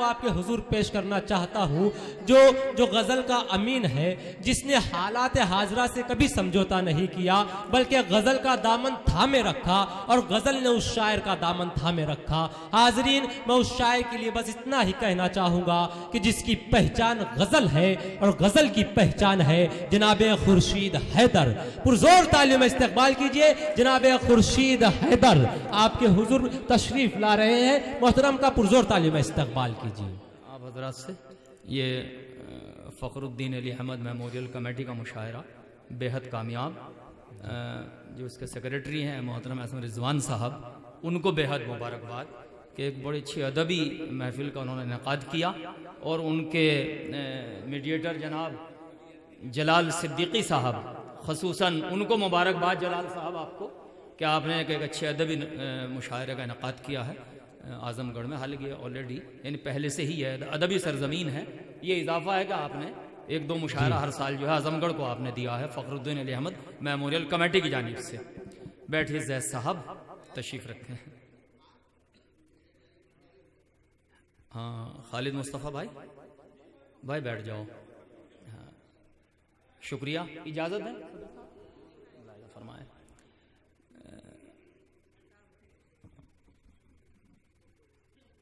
آپ کے حضور پیش کرنا چاہتا ہوں جو غزل کا امین ہے، جس نے حالات حاضرہ سے کبھی سمجھوتا نہیں کیا بلکہ غزل کا دامن تھامے رکھا اور غزل نے اس شاعر کا دامن تھامے رکھا۔ حاضرین، میں اس شاعر کے لیے بس اتنا ہی کہنا چاہوں گا کہ جس کی پہچان غزل ہے اور غزل کی پہچان ہے جناب خورشید حیدر۔ پرزور تعلیم استقبال کیجئے جناب خورشید حیدر، آپ کے حضور تشریف لا رہے ہیں، محترم کا پرزور تعلیم استقبال کیجئے۔ آپ حضرات سے یہ فخر الدین علی احمد میموریل کمیٹی کا مشاعرہ بے حد کامیاب، جو اس کے سیکریٹری ہیں محترم احسن رضوان صاحب، ان کو بے حد مبارکباد کہ ایک بڑی اچھی ادبی محفل کا انہوں نے انعقاد کیا، اور ان کے میڈیٹر جناب جلال صدیقی صاحب، خصوصاً ان کو مبارکباد جلال صاحب آپ کو کہ آپ نے ایک اچھے ادبی مشاعرے کا انعقاد کیا ہے اعظم گڑھ میں۔ حالانکہ آلریڈی یعنی پہلے سے ہی ہے، ادبی سرزمین ہے، یہ اضافہ ہے کہ آپ نے ایک دو مشاعرہ ہر سال جو ہے اعظم گڑھ کو آپ نے دیا ہے فخر الدین علی احمد میموریل کمیٹی کی جانب سے۔ بیٹھیے زید صاحب، تشریف رکھیں۔ ہاں خالد مصطفیٰ بھائی بیٹھ جاؤ۔ ہاں شکریہ، اجازت ہے فرمائیں۔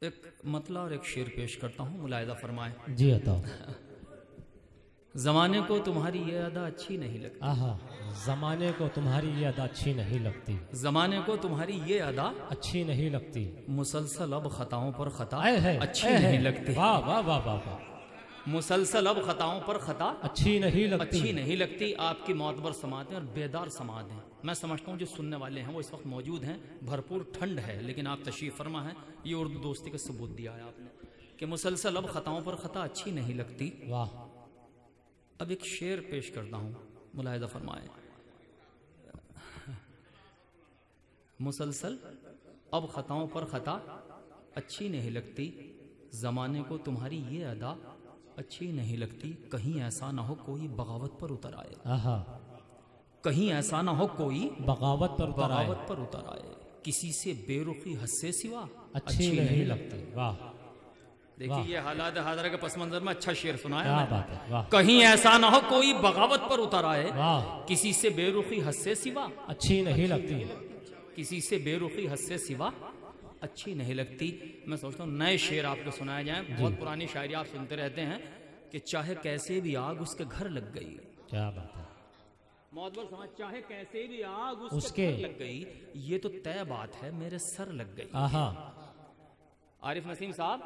ایک مطلع اور ایک شعر پیش کرتا ہوں، ملاحظہ فرمائیں۔ جی عطا۔ زمانے کو تمہاری یہ ادا اچھی نہیں لگتی، آہا، زمانے کو تمہاری یہ ادا اچھی نہیں لگتی، زمانے کو تمہاری یہ ادا اچھی نہیں لگتی، مسلسل اب خطاؤں پر خطا اے ہے اچھی نہیں لگتی، واہ واہ واہ واہ واہ، مسلسل اب خطاؤں پر خطا اچھی نہیں لگتی، اچھی نہیں لگتی۔ آپ کی معتبر سماعتیں اور بیدار سماعت ہیں، میں سمجھتا ہوں جو سننے والے ہیں وہ اس وقت موجود ہیں، بھرپور ٹھنڈ ہے لیکن آپ تشریف فرما ہیں، یہ اردو دوستی کا ثبوت دیا ہے آپ نے کہ مسلسل اب خطاؤں پر خطا اچھی نہیں لگتی۔ واہ۔ اب ایک شعر پیش کرتا ہوں، ملاحظہ فرمائیں۔ مسلسل اب خطاؤں پر خطا اچھی نہیں لگتی، زمانے کو تمہاری یہ ادا اچھی نہیں لگتی، کہیں ایسا نہ ہو کوئی بغاوت پر اتر آئے، آہا، کہیں ایسا نہ ہو کوئی بغاوت پر اتر آئے، بغاوت پر اتر آئے، کسی سے بے رخی حد سے سوا اچھی نہیں لگتی۔ واہ، دیکھیے یہ حالات حاضرہ کے پس منظر میں اچھا شعر سنا کیا ہے، بات ہے، واہ، کہیں ایسا نہ ہو کوئی بغاوت پر اتر آئے، واہ، کسی سے بے رخی حد سے سوا اچھی نہیں لگتی، کسی سے بے رخی حد سے سوا اچھی نہیں لگتی۔ میں سوچتا ہوں نئے شعر آپ کو سنائے جائیں، بہت پرانی شاعری آپ سنتے رہتے ہیں کہ چاہے کیسے بھی آگ اس کے گھر لگ گئی، کیا بات ہے، معتبر سمجھ، چاہے کیسے بھی آگ اس کے گھر لگ گئی، یہ تو طے بات ہے میرے سر لگ گئی۔ آہا، عارف نسیم صاحب،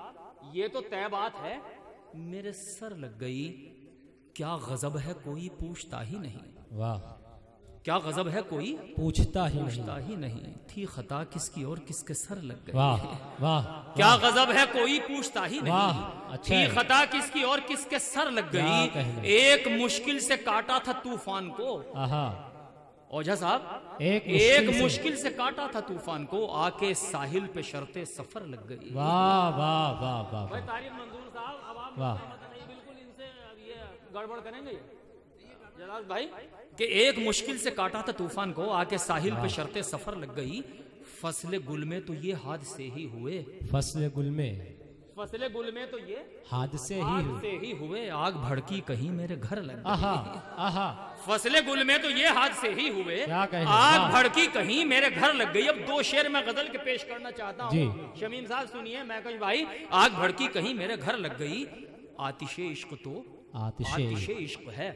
یہ تو طے بات ہے میرے سر لگ گئی، کیا غضب ہے کوئی پوچھتا ہی نہیں، واہ، کیا غضب ہے کوئی پوچھتا ہی نہیں، پوچھتا ہی نہیں، تھی خطا کس کی اور کس کے سر لگ گئی، واہ واہ، کیا غضب ہے کوئی پوچھتا ہی واہ، نہیں، اچھا تھی ہے، خطا کس کی اور کس کے سر لگ کیا گئی، کہنے، ایک مشکل سے کاٹا تھا طوفان کو، آہا، اوجھا صاحب ایک مشکل سے کاٹا تھا طوفان کو، آ کے ساحل پہ شرط سفر لگ گئی۔ واہ واہ واہ واہ، بھائی تعریف منظور صاحب، اب آپ واہ، نہیں بالکل ان سے یہ گڑبڑ کریں گے جلال بھائی کہ ایک مشکل سے کاٹا تھا طوفان کو، آ کے ساحل پہ شرط سفر لگ گئی، فصل گل میں تو یہ حادثے ہی ہوئے، فصل گل میں فصل گل میں تو یہ حادثے ہی ہوئے، آگ بھڑکی کہیں میرے گھر لگ گئی، آہا آہا، فصل گل میں تو یہ حادثے ہی ہوئے، کیا کہنے، آگ بھڑکی کہیں میرے گھر لگ گئی۔ اب دو شعر میں غزل کے پیش کرنا چاہتا جی، ہوں، شمیم صاحب سنیے، میں کہوں بھائی آگ بھڑکی کہیں میرے گھر لگ گئی، آتش عشق تو آتش عشق ہے،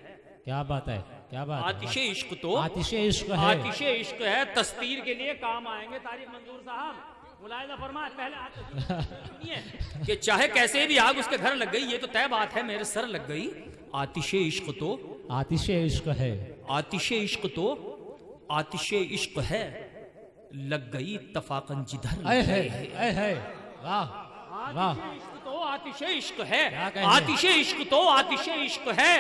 کیا بات ہے، کیا بات ہے، آتش عشق تو آتش عشق ہے، آتش عشق ہے، تستیر کے لیے کام آئیں گے طارق منظور صاحب، ملاحظہ فرمائے پہلے کہ چاہے کیسے بھی آگ اس کے گھر لگ گئی، یہ تو طے بات ہے میرے سر لگ گئی، آتش عشق تو آتش عشق ہے، آتش عشق تو آتش عشق ہے، لگ گئی اتفاقاً جدھر اے ہے، اے ہے، واہ واہ، تو آتش عشق ہے، کیا کہنے، آتش عشق تو آتش عشق ہے،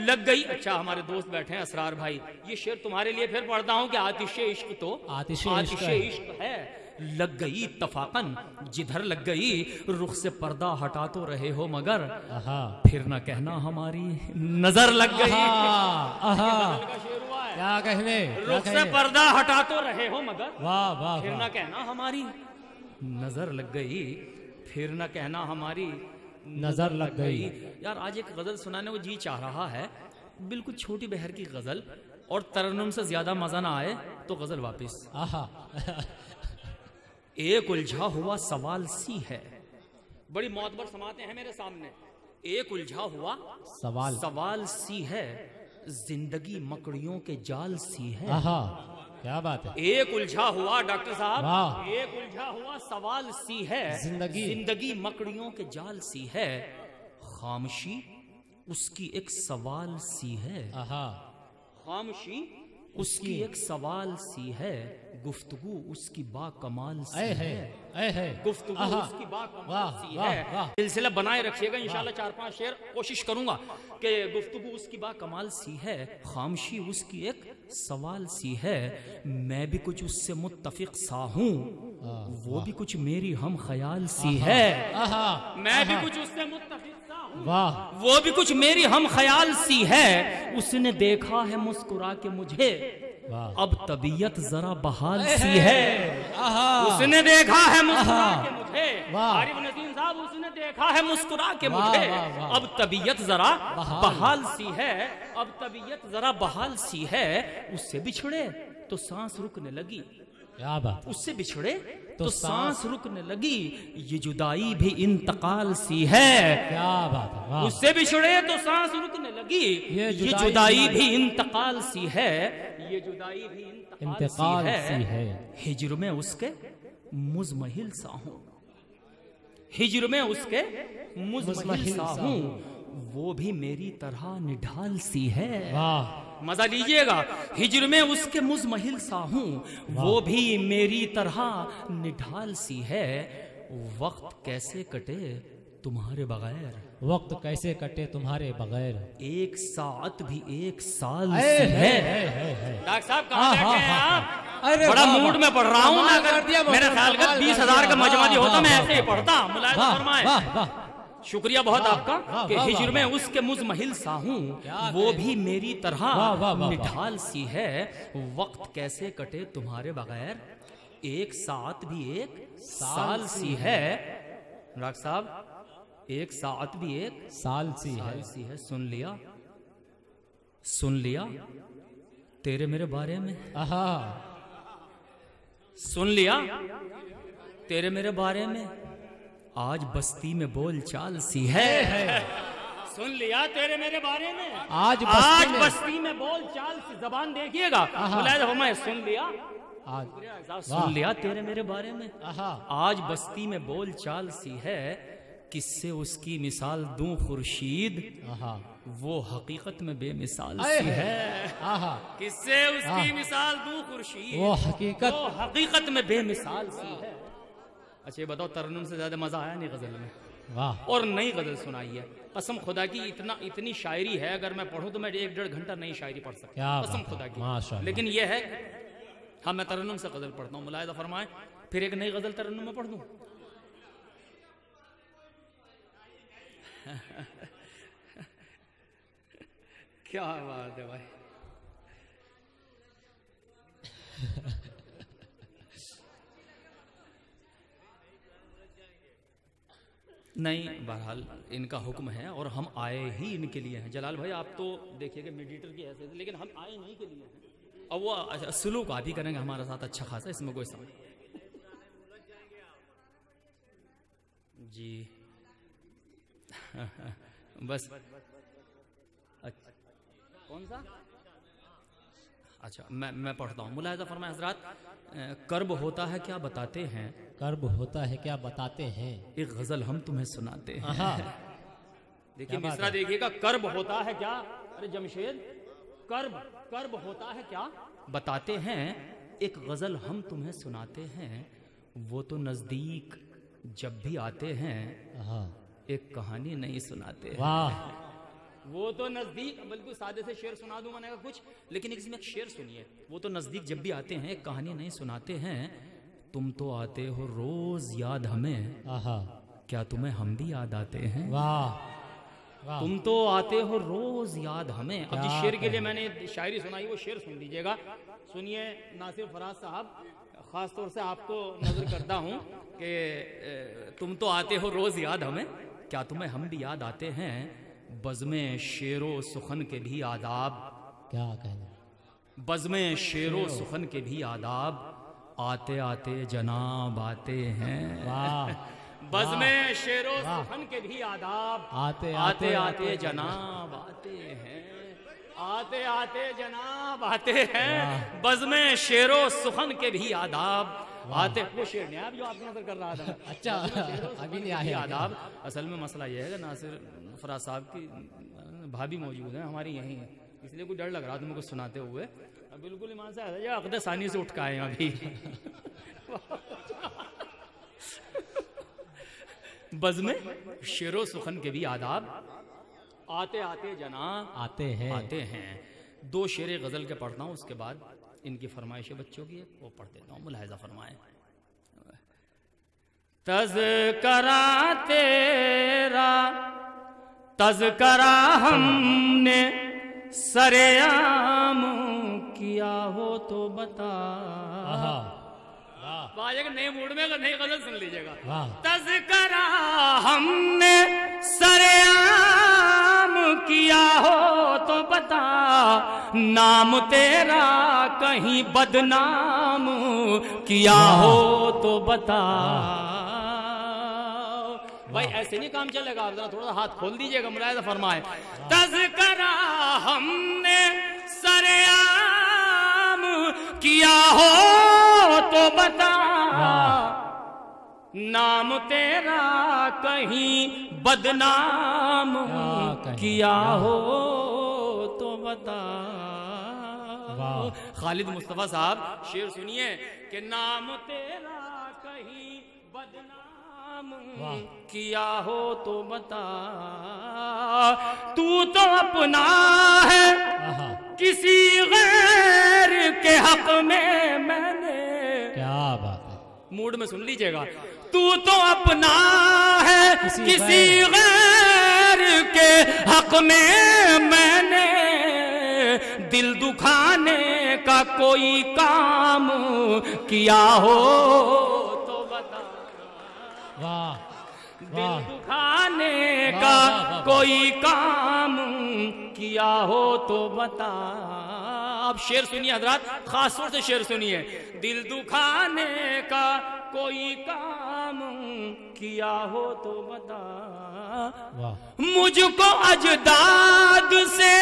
لگ گئی۔ اچھا ہمارے دوست بیٹھے ہیں اسرار بھائی، یہ شعر تمہارے لیے پھر پڑھتا ہوں کہ آتش عشق تو آتش عشق ہے، لگ گئی اتفاقاً جدھر لگ گئی، رخ سے پردہ ہٹا تو رہے ہو مگر آہا، پھر نہ کہنا ہماری نظر لگ گئی، آہا، کیا کہنے، رخ سے پردہ ہٹا تو رہے ہو مگر واہ واہ، پھر نہ کہنا ہماری نظر لگ گئی، پھر نہ کہنا ہماری نظر لگ گئی. یار آج ایک غزل سنانے کو جی چاہ رہا ہے، بالکل چھوٹی بہر کی غزل، اور ترنم سے زیادہ مزہ نہ آئے تو غزل واپس. آہا ایک الجھا ہوا سوال سی ہے، بڑی معتبر سماعتیں ہیں میرے سامنے. ایک الجھا ہوا سوال سی ہے، زندگی مکڑیوں کے جال سی ہے. آہا کیا بات ہے. ایک الجھا ہوا ڈاکٹر صاحب، واہ. ایک الجھا ہوا سوال سی ہے، زندگی مکڑیوں کے جال سی ہے. خاموشی اس کی ایک سوال سی ہے. آہا خاموشی اس کی ایک سوال سی ہے، گفتگو اس کی با کمال سی ہے. گفتگو اس کی با کمال سی ہے. سلسلہ بنائے رکھیے گا انشاءاللہ. 4-5 شعر کوشش کروں گا کہ گفتگو اس کی با کمال سی ہے، خاموشی اس کی ایک سوال سی ہے. میں بھی کچھ اس سے متفق سا ہوں، وہ بھی کچھ میری ہم خیال سی ہے. میں بھی کچھ اس سے متفق سا ہوں، وہ بھی کچھ میری ہم خیال سی ہے. اس نے دیکھا ہے مسکرا کے مجھے، اب طبیعت ذرا بحال سی ہے. اس نے دیکھا ہے مسکرا کے مجھے، عارف نسیم صاحب، اس نے دیکھا ہے مسکرا کے مجھے، اب طبیعت ذرا بحال سی ہے. اب طبیعت ذرا بحال سی ہے. اس سے بچھڑے تو سانس رکنے لگی. کیا بات. اس سے بچھڑے تو سانس رکنے لگی. یہ جدائی بھی انتقال سی ہے. کیا بات. اس سے بچھڑے تو سانس رکنے لگی. یہ جدائی بھی انتقال سی ہے. یہ جدائی بھی انتقال سی ہے. ہجر میں اس کے مزمحل سا ہوں، ہجر میں اس کے مزمحل سا ہوں، وہ بھی میری طرح نڈھال سی ہے. مزہ لیجئے گا. ہجر میں اس کے مزمحل سا ہوں، وہ بھی میری طرح نڈھال سی ہے. وقت کیسے کٹے تمہارے بغیر، وقت کیسے کٹے تمہارے بغیر، ایک ساعت بھی ایک سال سی ہے. ڈاکٹر صاحب کہاں بیٹھے ہیں آپ؟ بڑا موڈ میں پڑھ رہا ہوں. میرے خیال کا 20,000 کا مجمع ہوتا میں ایسے ہی پڑھتا. ملاحظہ فرمائیں. شکریہ بہت آپ کا کہ ہجر میں اس کے مزمحل سا ہوں، وہ بھی میری طرح نڈھال سی ہے. وقت کیسے کٹے تمہارے بغیر، ایک ساعت بھی ایک سال سی ہے. ڈاکٹر صاحب ایک ساعت بھی ایک سال سی ہے. سن لیا تیرے میرے بارے میں، سن لیا تیرے میرے بارے میں، آج بستی میں بول چال سی ہے. سن لیا تیرے میرے بارے میں، آج بستی میں بول چال سی. زبان دیکھیے گا. سن لیا، سن لیا تیرے میرے بارے میں، آج بستی میں بول چال سی ہے. کس سے اس کی مثال دوں خورشید، وہ حقیقت میں بے مثال سی ہے. کس سے اس کی مثال دوں خورشید، وہ حقیقت میں بے مثال سی ہے. اچھا یہ بتاؤ، ترنم سے زیادہ مزہ آیا نہیں غزل میں؟ اور نئی غزل سنائی ہے. قسم خدا کی اتنی شاعری ہے، اگر میں پڑھوں تو میں 1-1.5 گھنٹہ نئی شاعری پڑھ سکتا. قسم خدا کی. لیکن یہ ہے، ہاں میں ترنم سے غزل پڑھتا ہوں. ملاحظہ فرمائیں. پھر ایک نئی غزل ترنم میں پڑھ دوں. کیا بات ہے بھائی. نہیں، بہرحال ان کا حکم ہے اور ہم آئے ہی ان کے لیے ہیں. جلال بھائی آپ تو دیکھیے کہ میڈیٹر کی حیثیت ہے، لیکن ہم آئے نہیں کے لیے ہیں. اور وہ سلوک آپ ہی کریں گے ہمارے ساتھ اچھا خاصا، اس میں کوئی سمجھ. جی بس کون سا؟ اچھا میں پڑھتا ہوں. ملاحظہ فرمائیں حضرات. کرب ہوتا ہے کیا بتاتے ہیں، کرب ہوتا ہے کیا بتاتے ہیں، ایک غزل ہم تمہیں سناتے ہیں. دیکھیے مصرع دیکھیے گا. کرب ہوتا ہے کیا، ارے جمشید، کرب ہوتا ہے کیا بتاتے ہیں، ایک غزل ہم تمہیں سناتے ہیں. وہ تو نزدیک جب بھی آتے ہیں، ایک کہانی نہیں سناتے. وہ تو نزدیک، بلکہ سادے سے شعر سنا دوں میں نے کچھ، لیکن اس میں ایک شعر سنیے. وہ تو نزدیک جب بھی آتے ہیں، ایک کہانی نہیں سناتے ہیں. تم تو آتے ہو روز یاد ہمیں، کیا تمہیں ہم بھی یاد آتے ہیں. تم تو آتے ہو روز یاد ہمیں. اب جس شعر کے لیے میں نے شاعری سنائی وہ شعر سن لیجیے گا. سنیے ناصر فراز صاحب، خاص طور سے آپ کو نظر کرتا ہوں کہ تم تو آتے ہو روز یاد ہمیں، کیا تمہیں ہم بھی یاد آتے ہیں بزم شعر و سخن کے بھی آداب؟ کیا کہنا، بزم شعر و سخن کے بھی آداب، آتے آتے جناب آتے ہیں۔ واہ، بزم شعر و سخن کے بھی آداب، آتے آتے آتے جناب آتے ہیں، آتے آتے جناب آتے ہیں۔ بزم شعر و سخن کے بھی آداب، آتے وہ شعر نہیں اب جو آپ نظر کر رہا تھا۔ اچھا ابھی نہیں آئے آداب۔ اصل میں مسئلہ یہ ہے کہ ناصر فراز صاحب کی بھابھی موجود ہیں ہماری یہیں ہیں، اس لیے کوئی ڈر لگ رہا تھا مجھ کو سناتے ہوئے۔ بالکل ایمان سے یا عقد ثانی سے اٹھ کے آئے ہیں ابھی۔ بزم شعر و سخن کے بھی آداب، آتے آتے جناب آتے ہیں۔ آتے ہیں۔ دو شعر غزل کے پڑھتا ہوں، اس کے بعد ان کی فرمائش بچوں کی ہے وہ پڑھ دیتا ہوں، ملاحظہ فرمائیں۔ تذکرہ تیرا تذکرہ ہم نے سرعام کیا ہو تو بتا۔ ایک نئے موڈ میں نئی غزل سن لیجیے گا۔ تذکرہ ہم نے سرعام کیا ہو تو بتا، نام تیرا کہیں بدنام کیا ہو تو بتا۔ بھائی ایسے نہیں کام چلے گا، تھوڑا سا ہاتھ کھول دیجئے گا، ملاحظہ فرمائے۔ تذکرہ ہم نے سرعام کیا ہو تو بتا، نام تیرا کہیں بدنام کیا ہو تو بتا۔ خالد مصطفیٰ صاحب شعر سنیے کہ نام تیرا کہیں بدنام کیا ہو تو بتا، تو اپنا ہے کسی غیر کے حق میں نے۔ کیا بات ہے، موڈ میں سن لیجئے گا۔ تو اپنا ہے کسی غیر کے حق میں نے، دل دکھانے کا کوئی کام کیا ہو تو بتا۔ واہ، دل دکھانے کا کوئی کام کیا ہو تو بتا۔ اب شعر سنیے حضرات، خاص طور سے شعر سنیے۔ دل دکھانے کا کوئی کام کیا ہو تو بتا، مجھ کو اجداد سے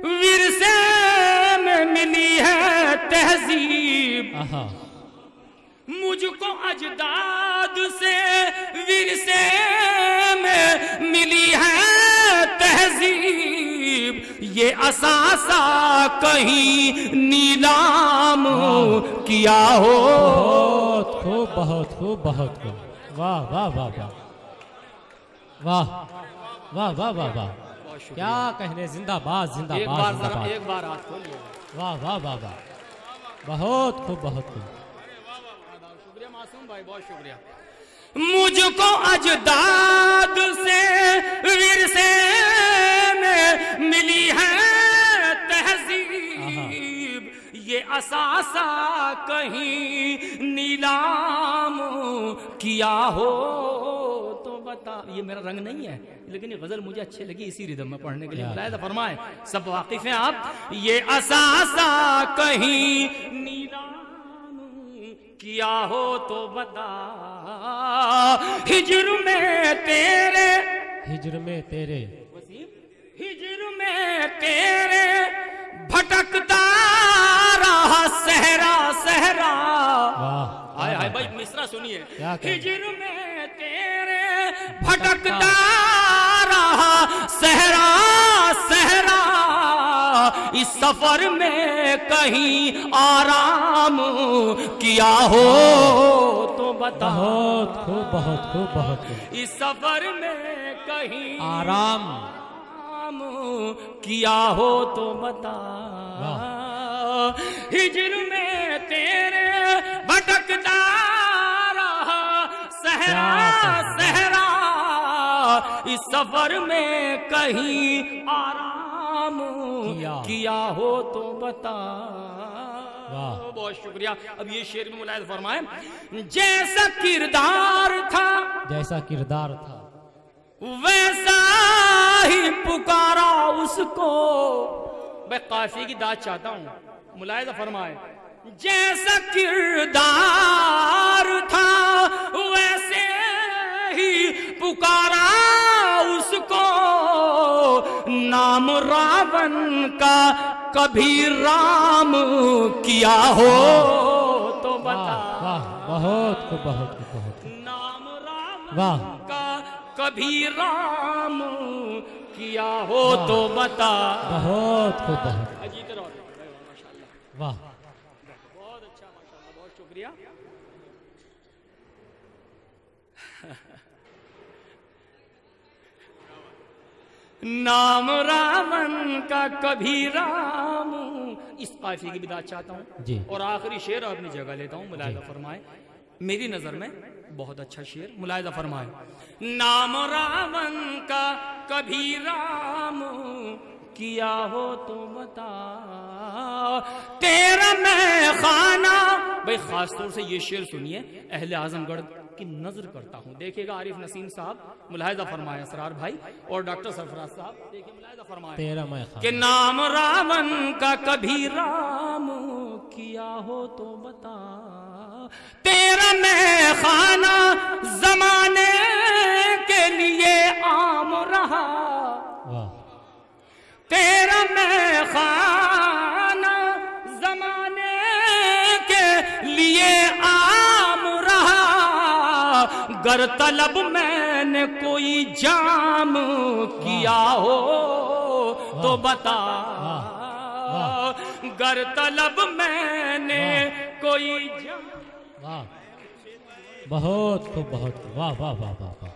ورثے میں ملی ہے تہذیب، مجھ کو اجداد سے ورثے میں ملی ہے تہذیب، یہ اثاثہ کہیں نیلام کیا ہو۔ بہت خوب، بہت خوب، بہت خوب۔ واہ واہ واہ واہ واہ واہ واہ واہ واہ، کیا کہنے، زندہ باد زندہ باد زندہ باد۔ ایک بار ہاتھ کھولیے۔ واہ واہ واہ واہ، بہت خوب، بہت خوب۔ شکریہ معصوم بھائی، بہت شکریہ۔ مجھ کو اجداد سے ورثے میں ملی ہے تہذیب، یہ اثاثہ کہیں نیلام کیا ہو تو بتا۔ یہ میرا رنگ نہیں ہے لیکن یہ غزل مجھے اچھی لگی اسی ردم میں پڑھنے کے لیے، ملاحظہ فرمائیں، سب واقف ہیں آپ۔ یہ اثاثہ کہیں نیلام کیا ہو تو بتا، ہجر میں تیرے، ہجر میں تیرے، ہجر میں تیرے بھٹکتا رہا صحرا صحرا۔ آئے آئے بھائی مصرع سنیے۔ ہجر میں تیرے بھٹکتا رہا صحرا صحرا، اس سفر میں کہیں آرام کیا ہو تو بتا۔ بہت خوب، بہت خوب، بہت خوب۔ اس سفر میں کہیں آرام کیا ہو تو بتا، ہجر میں تیرے بھٹکتا رہا صحرا صحرا، اس سفر میں کہیں آرام کیا ہو تو بتا۔ بہت شکریہ۔ اب یہ شعر میں ملاحظہ فرمائیں۔ جیسا کردار تھا، جیسا کردار تھا، ویسا ہی پکارا اس کو. میں قافیے کی داد چاہتا ہوں, ملاحظہ فرمائے. جیسا کردار تھا ویسے ہی پکارا اس کو. نام راون کا کبھی رام کیا ہو تو بتا. بہت کو بہت کو بہت. نام راون کا کبھی رام کیا ہو تو بتا. بہت کو بہت. اجیت رو واہ بہت اچھا, ماشاءاللہ, بہت شکریہ. نام راون کا کبھی رام. اس قافیے کی بداعت چاہتا ہوں جی. اور آخری شعر اپنی جگہ لیتا ہوں, ملاحظہ فرمائے. میری نظر میں بہت اچھا شعر, ملاحظہ فرمائے. نام راون کا کبھی رام کیا ہو تو بتا. تیرا میں خانہ. بھئی خاص طور سے یہ شعر سنیے, اہل اعظم گڑھ کی نظر کرتا ہوں. دیکھیے گا عارف نسیم صاحب, ملاحظہ فرمائے. اسرار بھائی اور ڈاکٹر سرفراز صاحب دیکھیے, ملاحظہ فرمائے. تیرا میں کہ نام راون کا کبھی رام کیا ہو تو بتا. تیرا میں خانہ زمانے کے لیے عام رہا. تیرا میں خانہ زمانے کے لیے عام رہا. گر طلب میں نے کوئی جام کیا ہو تو بتا. گر طلب میں نے کوئی جام. بہت کو بہت. واہ واہ واہ واہ.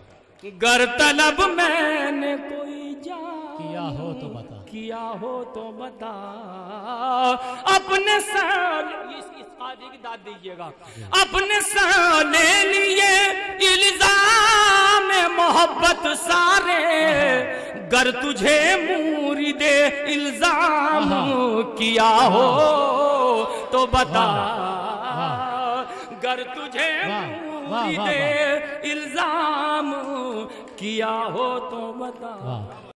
گر طلب میں نے کوئی جام کیا ہو تو بتا. کیا ہو تو بتا. اپنے سال اس قاضی کی داد دیجئے گا. اپنے سال لیے الزام محبت سارے. گر تجھے مورد الزام کیا ہو تو بتا. گر تجھے مورد الزام کیا ہو تو بتا.